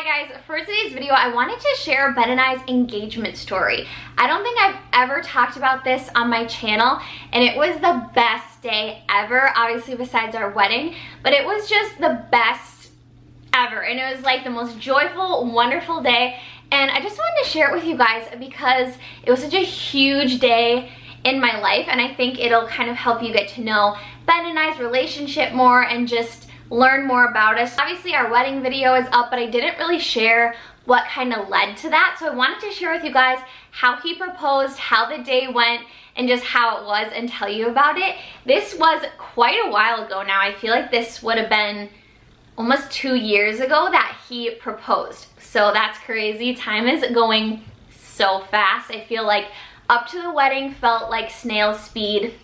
Hi guys, for today's video I wanted to share Ben and I's engagement story. I don't think I've ever talked about this on my channel, and it was the best day ever, obviously besides our wedding, but it was just the best ever, and it was like the most joyful, wonderful day, and I just wanted to share it with you guys because it was such a huge day in my life, and I think it'll kind of help you get to know Ben and I's relationship more and just learn more about us. Obviously our wedding video is up, but I didn't really share what kind of led to that, so I wanted to share with you guys how he proposed, how the day went, and just how it was, and tell you about it. This was quite a while ago now. I feel like this would have been almost 2 years ago that he proposed, so that's crazy. Time is going so fast. I feel like up to the wedding felt like snail speed,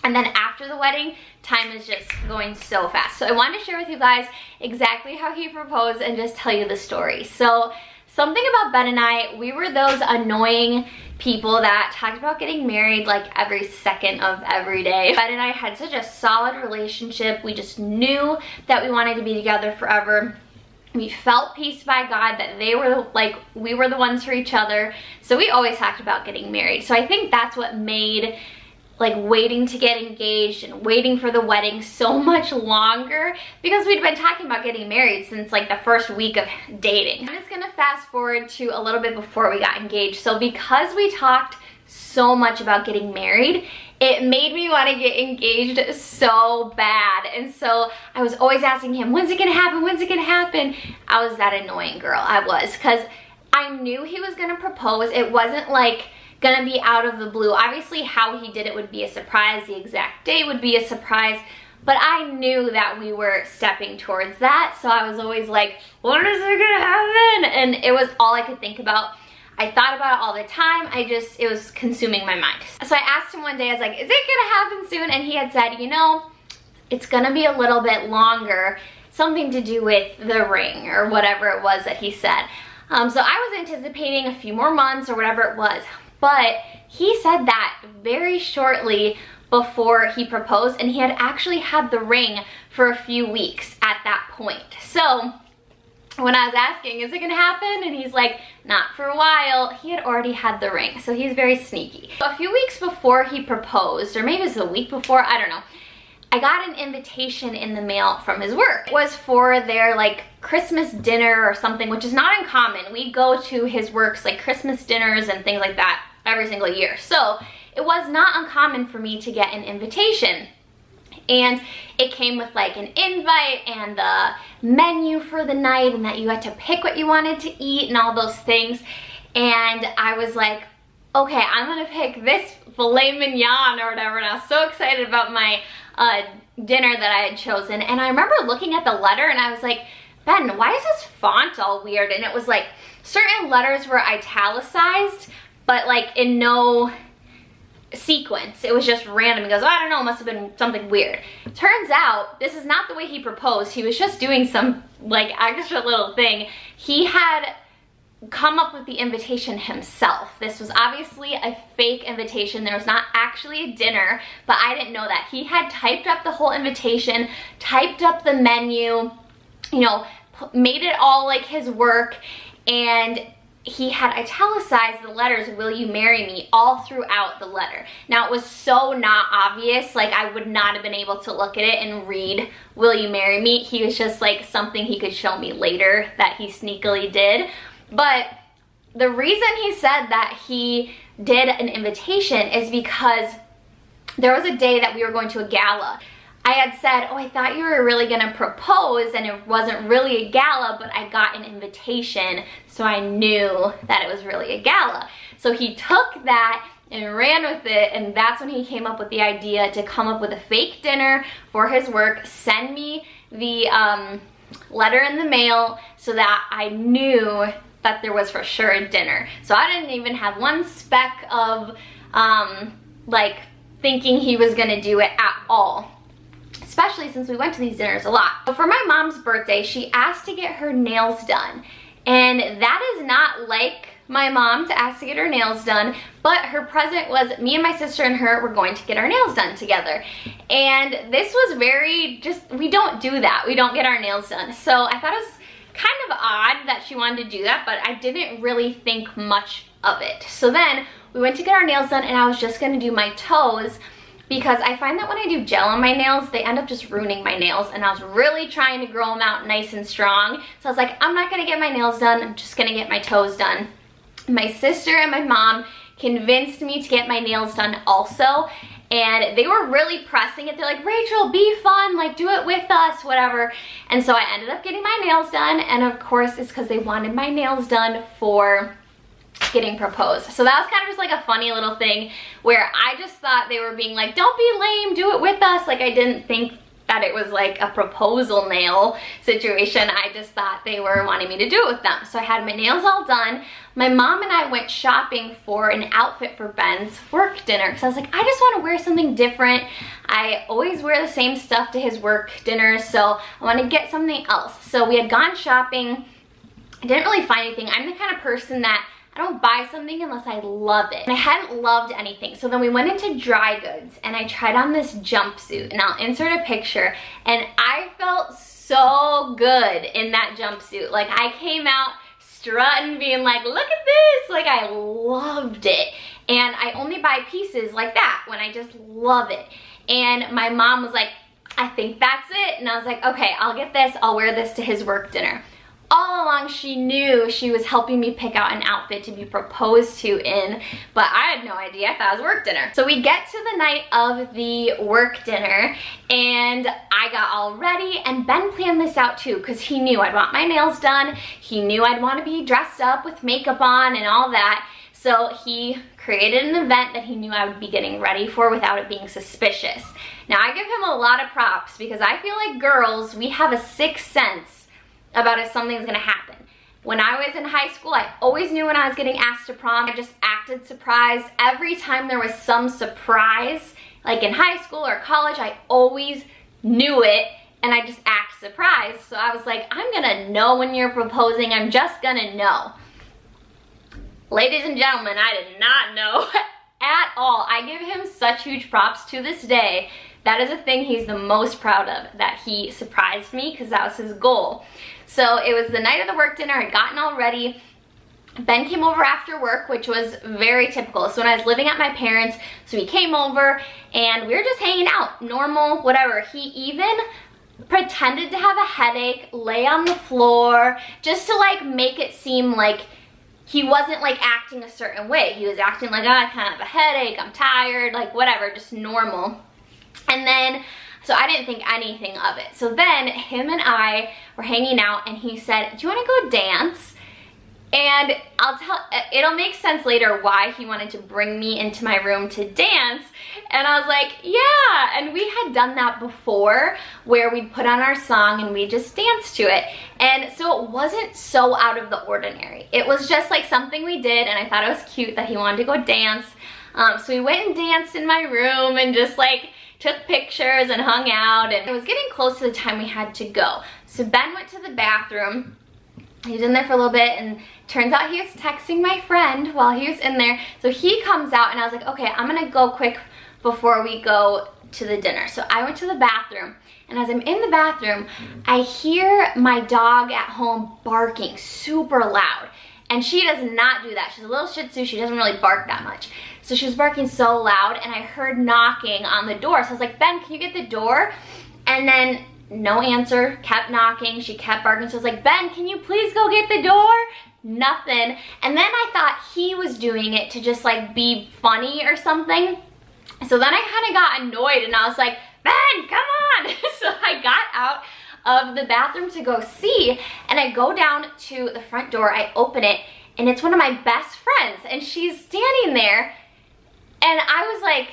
and then after the wedding, time is just going so fast. So I wanted to share with you guys exactly how he proposed and just tell you the story. So something about Ben and I, we were those annoying people that talked about getting married like every second of every day. Ben and I had such a solid relationship. We just knew that we wanted to be together forever. We felt peace by God that they were like, we were the ones for each other. So we always talked about getting married. So I think that's what made like waiting to get engaged and waiting for the wedding so much longer, because we'd been talking about getting married since like the first week of dating. I'm just gonna fast forward to a little bit before we got engaged. So because we talked so much about getting married, it made me want to get engaged so bad. And so I was always asking him, when's it gonna happen? When's it gonna happen? I was that annoying girl, I was, because I knew he was gonna propose. It wasn't like gonna be out of the blue. Obviously how he did it would be a surprise, the exact day would be a surprise, but I knew that we were stepping towards that, so I was always like, when is it gonna happen? And it was all I could think about. I thought about it all the time. It was consuming my mind. So I asked him one day, I was like, is it gonna happen soon? And he had said, you know, it's gonna be a little bit longer, something to do with the ring or whatever it was that he said. So I was anticipating a few more months or whatever it was. But he said that very shortly before he proposed, and he had actually had the ring for a few weeks at that point. So when I was asking, is it gonna happen? And he's like, not for a while. He had already had the ring, so he's very sneaky. So a few weeks before he proposed, or maybe it was a week before, I don't know, I got an invitation in the mail from his work. It was for their like Christmas dinner or something, which is not uncommon. We go to his work's like Christmas dinners and things like that every single year. So it was not uncommon for me to get an invitation. And it came with like an invite and the menu for the night, and that you had to pick what you wanted to eat and all those things. And I was like, okay, I'm gonna pick this filet mignon or whatever, and I was so excited about my dinner that I had chosen. And I remember looking at the letter and I was like, Ben, why is this font all weird? And it was like certain letters were italicized, but like in no sequence. It was just random. He goes, oh, I don't know, it must have been something weird. Turns out this is not the way he proposed. He was just doing some like extra little thing. He had come up with the invitation himself. This was obviously a fake invitation. There was not actually a dinner, but I didn't know that. He had typed up the whole invitation, typed up the menu, you know, made it all like his work, and he had italicized the letters, will you marry me, all throughout the letter. Now it was so not obvious, like I would not have been able to look at it and read, will you marry me? He was just like something he could show me later that he sneakily did. But the reason he said that he did an invitation is because there was a day that we were going to a gala. I had said, oh, I thought you were really gonna propose, and it wasn't really a gala, but I got an invitation, so I knew that it was really a gala. So he took that and ran with it, and that's when he came up with the idea to come up with a fake dinner for his work, send me the letter in the mail so that I knew that there was for sure a dinner. So I didn't even have one speck of like thinking he was gonna do it at all, especially since we went to these dinners a lot. But for my mom's birthday, she asked to get her nails done, and that is not like my mom to ask to get her nails done, but her present was me and my sister and her were going to get our nails done together. And this was very just, we don't do that. We don't get our nails done. So I thought it was kind of odd that she wanted to do that, but I didn't really think much of it. So then we went to get our nails done, and I was just gonna do my toes because I find that when I do gel on my nails, they end up just ruining my nails, and I was really trying to grow them out nice and strong. So I was like, I'm not gonna get my nails done, I'm just gonna get my toes done. My sister and my mom convinced me to get my nails done also, and they were really pressing it. They're like, Rachel, be fun, like do it with us, whatever. And so I ended up getting my nails done, and of course it's because they wanted my nails done for getting proposed. So that was kind of just like a funny little thing where I just thought they were being like, don't be lame, do it with us. Like I didn't think that it was like a proposal nail situation. I just thought they were wanting me to do it with them. So I had my nails all done. My mom and I went shopping for an outfit for Ben's work dinner because I was like, I just want to wear something different. I always wear the same stuff to his work dinner, so I want to get something else. So we had gone shopping. I didn't really find anything. I'm the kind of person that I don't buy something unless I love it. And I hadn't loved anything. So then we went into dry goods and I tried on this jumpsuit, and I'll insert a picture, and I felt so good in that jumpsuit. Like I came out strutting, being like, look at this. Like I loved it. And I only buy pieces like that when I just love it. And my mom was like, I think that's it. And I was like, okay, I'll get this. I'll wear this to his work dinner. All along she knew she was helping me pick out an outfit to be proposed to in, but I had no idea. I thought it was work dinner. So we get to the night of the work dinner, and I got all ready, and Ben planned this out too because he knew I'd want my nails done. He knew I'd want to be dressed up with makeup on and all that. So he created an event that he knew I would be getting ready for without it being suspicious. Now I give him a lot of props because I feel like girls, we have a sixth sense about if something's gonna happen. When I was in high school, I always knew when I was getting asked to prom. I just acted surprised. Every time there was some surprise, like in high school or college, I always knew it and I just act surprised. So I was like, I'm gonna know when you're proposing. I'm just gonna know. Ladies and gentlemen, I did not know at all. I give him such huge props to this day. That is a thing he's the most proud of, that he surprised me because that was his goal. So it was the night of the work dinner. I'd gotten all ready. Ben came over after work, which was very typical. So when I was living at my parents', so he came over and we were just hanging out, normal, whatever. He even pretended to have a headache, lay on the floor, just to like make it seem like he wasn't like acting a certain way. He was acting like, oh, I kind of have a headache, I'm tired, like whatever, just normal. And then, so I didn't think anything of it. So then him and I were hanging out and he said, do you want to go dance? And it'll make sense later why he wanted to bring me into my room to dance. And I was like, yeah. And we had done that before where we'd put on our song and we just danced to it. And so it wasn't so out of the ordinary. It was just like something we did, and I thought it was cute that he wanted to go dance. So we went and danced in my room and just like took pictures and hung out, and it was getting close to the time we had to go. So Ben went to the bathroom. He was in there for a little bit, and turns out he was texting my friend while he was in there. So he comes out and I was like, okay, I'm gonna go quick before we go to the dinner. So I went to the bathroom, and as I'm in the bathroom, I hear my dog at home barking super loud. And she does not do that. She's a little Shih Tzu, she doesn't really bark that much. So she was barking so loud, and I heard knocking on the door. So I was like, Ben, can you get the door? And then no answer, kept knocking, she kept barking. So I was like, Ben, can you please go get the door? Nothing. And then I thought he was doing it to just like be funny or something. So then I kind of got annoyed and I was like, Ben, come on. So I got out of the bathroom to go see, and I go down to the front door, I open it, and it's one of my best friends, and she's standing there, and I was like,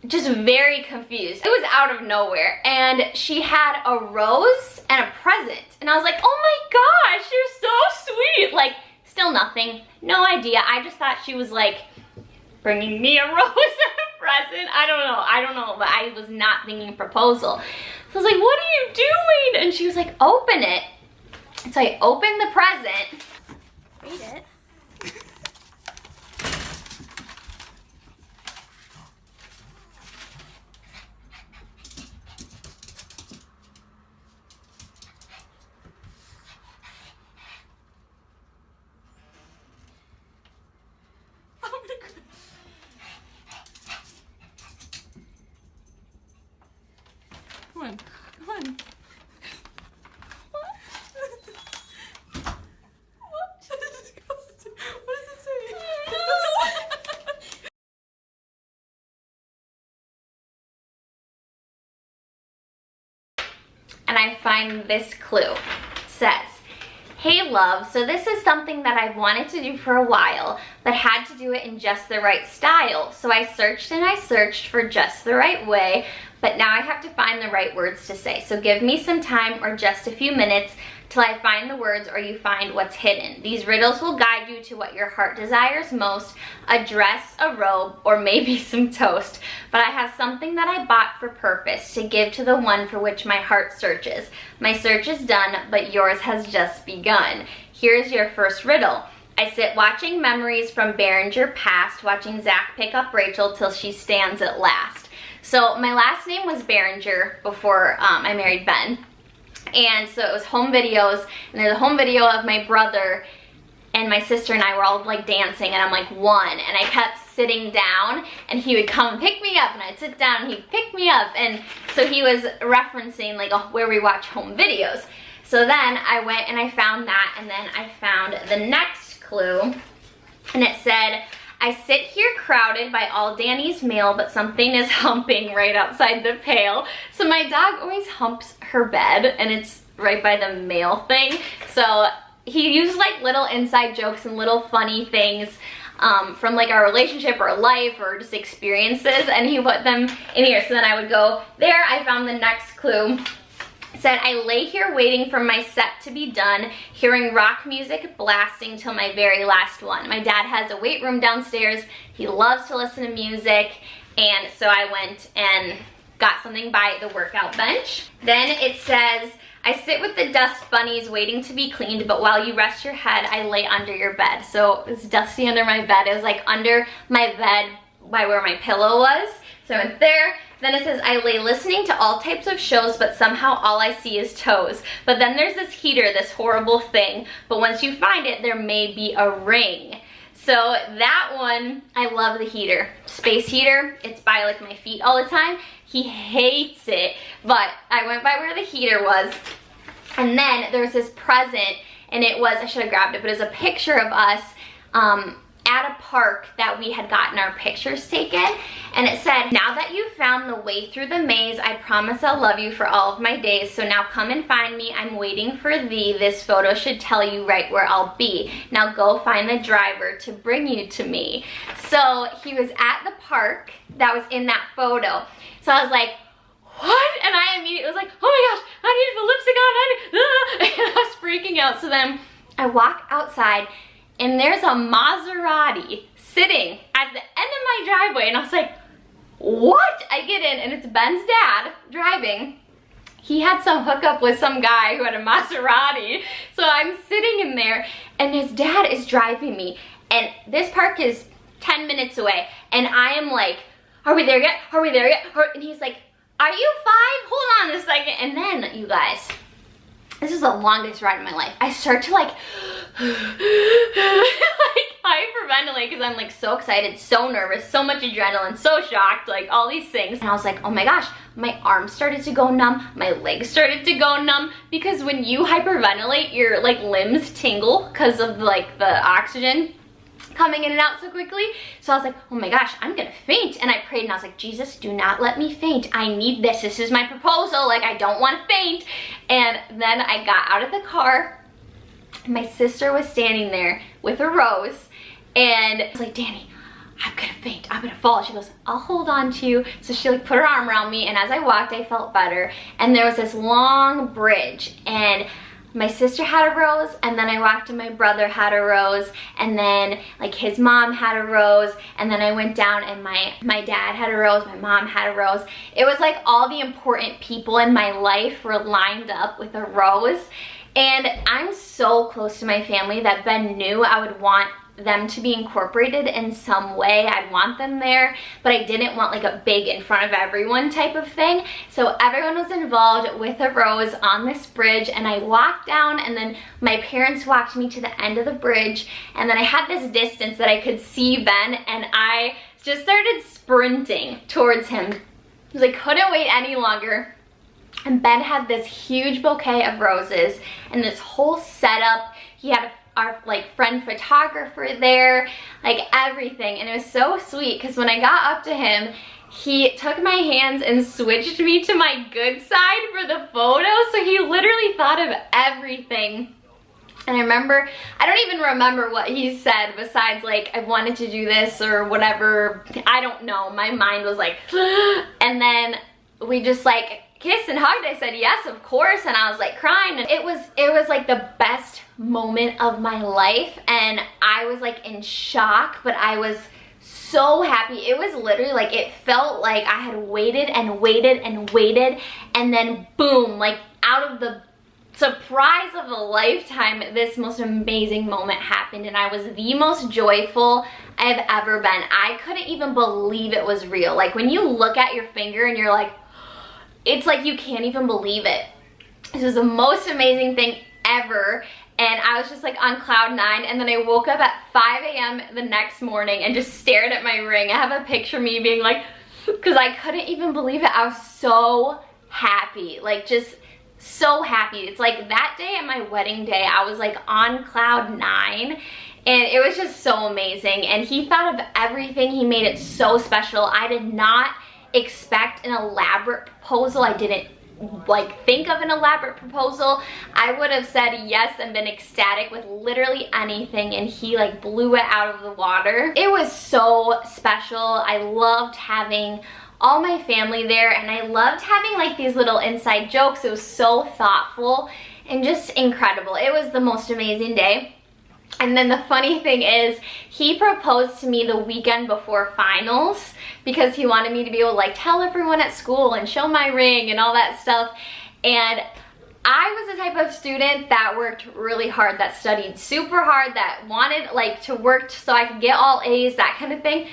just very confused. It was out of nowhere, and she had a rose and a present, and I was like, oh my gosh, you're so sweet. Like, still nothing, no idea. I just thought she was like bringing me a rose and a present. I don't know, but I was not thinking proposal. So I was like, what are you doing? And she was like, open it. So I opened the present. Read it. find this clue. It says, "Hey love, so this is something that I've wanted to do for a while, but had to do it in just the right style. So I searched and I searched for just the right way, but now I have to find the right words to say. So give me some time or just a few minutes till I find the words or you find what's hidden. These riddles will guide you to what your heart desires most, a dress, a robe, or maybe some toast. But I have something that I bought for purpose to give to the one for which my heart searches. My search is done, but yours has just begun. Here's your first riddle. I sit watching memories from Behringer past, watching Zach pick up Rachel till she stands at last." So my last name was Behringer before I married Ben. And so it was home videos, and there's a home video of my brother and my sister and I were all like dancing, and I'm like 1, and I kept sitting down, and he would come and pick me up, and I'd sit down and he'd pick me up. And so he was referencing like where we watch home videos. So then I went and I found that, and then I found the next clue, and it said, "I sit here crowded by all Danny's mail, but something is humping right outside the pail." So my dog always humps her bed, and it's right by the mail thing. So he used like little inside jokes and little funny things from like our relationship or life or just experiences, and he put them in here. So then I would go there. I found the next clue. It said, "I lay here waiting for my set to be done, hearing rock music blasting till my very last one. My dad has a weight room downstairs. He loves to listen to music." And so I went and got something by the workout bench. Then it says, "I sit with the dust bunnies waiting to be cleaned, but while you rest your head, I lay under your bed." So it was dusty under my bed. It was like under my bed by where my pillow was. So I went there. Then it says, "I lay listening to all types of shows, but somehow all I see is toes. But then there's this heater, this horrible thing. But once you find it, there may be a ring." So that one, I love the heater. Space heater, it's by like my feet all the time. He hates it, but I went by where the heater was. And then there was this present, and it was, I should have grabbed it, but it was a picture of us at a park that we had gotten our pictures taken. And it said, "Now that you've found the way through the maze, I promise I'll love you for all of my days. So now come and find me. I'm waiting for thee. This photo should tell you right where I'll be. Now go find the driver to bring you to me." So he was at the park that was in that photo. So I was like, what? And I immediately was like, oh my gosh, I need to put lipstick on. And I was freaking out. So then I walk outside, and there's a Maserati sitting at the end of my driveway, and I was like, what? I get in, and it's Ben's dad driving. He had some hookup with some guy who had a Maserati. So I'm sitting in there, and his dad is driving me, and this park is 10 minutes away, and I am like, are we there yet? Are we there yet? And he's like, are you 5? Hold on a second. And then, you guys, this is the longest ride of my life. I start to like hyperventilate because I'm like so excited, so nervous, so much adrenaline, so shocked, like all these things. And I was like, oh my gosh, my arms started to go numb, my legs started to go numb, because when you hyperventilate, your like limbs tingle because of like the oxygen coming in and out so quickly. So I was like, oh my gosh, I'm gonna faint. And I prayed, and I was like, Jesus, do not let me faint. I need this. This is my proposal. Like, I don't want to faint. And then I got out of the car. My sister was standing there with a rose, and I was like, Danny, I'm gonna faint, I'm gonna fall. She goes, I'll hold on to you. So she like put her arm around me, and as I walked, I felt better. And there was this long bridge, and my sister had a rose, and then I walked and my brother had a rose, and then like his mom had a rose, and then I went down and my dad had a rose, my mom had a rose. It was like all the important people in my life were lined up with a rose. And I'm so close to my family that Ben knew I would want them to be incorporated in some way. I'd want them there, but I didn't want like a big in front of everyone type of thing. So everyone was involved with a rose on this bridge, and I walked down, and then my parents walked me to the end of the bridge, and then I had this distance that I could see Ben, and I just started sprinting towards him because I couldn't wait any longer. And Ben had this huge bouquet of roses and this whole setup. He had our like friend photographer there, like everything. And it was so sweet because when I got up to him, he took my hands and switched me to my good side for the photo. So he literally thought of everything. And I remember, I don't even remember what he said besides like, I wanted to do this or whatever. I don't know. My mind was like, and then we just like kissed and hugged. I said, yes, of course. And I was like crying. And it was like the best moment of my life. And I was like in shock, but I was so happy. It was literally like, it felt like I had waited and waited and waited. And then boom, like out of the surprise of a lifetime, this most amazing moment happened, and I was the most joyful I've ever been. I couldn't even believe it was real. Like when you look at your finger and you're like, it's like you can't even believe it. This was the most amazing thing ever, and I was just like on cloud 9. And then I woke up at 5 a.m. the next morning and just stared at my ring. I have a picture of me being like, because I couldn't even believe it. I was so happy, like just so happy. It's like that day at my wedding day, I was like on cloud 9, and it was just so amazing. And he thought of everything. He made it so special. I did not expect an elaborate proposal. I didn't like think of an elaborate proposal. I would have said yes and been ecstatic with literally anything, and he like blew it out of the water. It was so special. I loved having all my family there, and I loved having like these little inside jokes. It was so thoughtful and just incredible. It was the most amazing day. And then the funny thing is, he proposed to me the weekend before finals because he wanted me to be able to like tell everyone at school and show my ring and all that stuff. And I was the type of student that worked really hard, that studied super hard, that wanted like to work so I could get all A's, that kind of thing.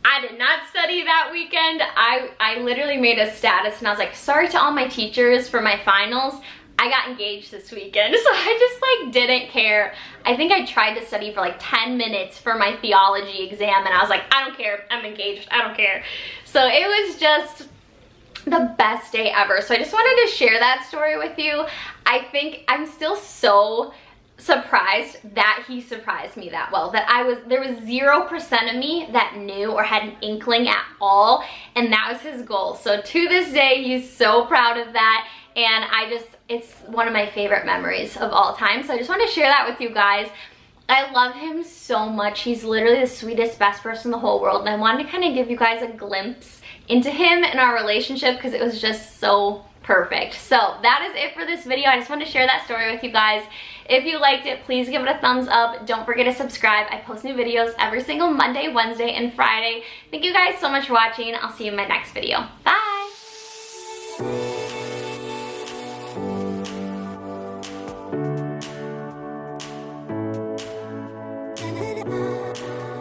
I did not study that weekend. I literally made a status and I was like, sorry to all my teachers for my finals. I got engaged this weekend. So I just like didn't care. I think I tried to study for like 10 minutes for my theology exam, and I was like, I don't care, I'm engaged, I don't care. So it was just the best day ever. So I just wanted to share that story with you. I think I'm still so surprised that he surprised me that well, that there was 0% of me that knew or had an inkling at all, and that was his goal. So to this day, he's so proud of that, and it's one of my favorite memories of all time. So I just want to share that with you guys. I love him so much. He's literally the sweetest, best person in the whole world, and I wanted to kind of give you guys a glimpse into him and our relationship because it was just so perfect. So that is it for this video. I just wanted to share that story with you guys. If you liked it, please give it a thumbs up. Don't forget to subscribe. I post new videos every single Monday, Wednesday, and Friday. Thank you guys so much for watching. I'll see you in my next video. Bye!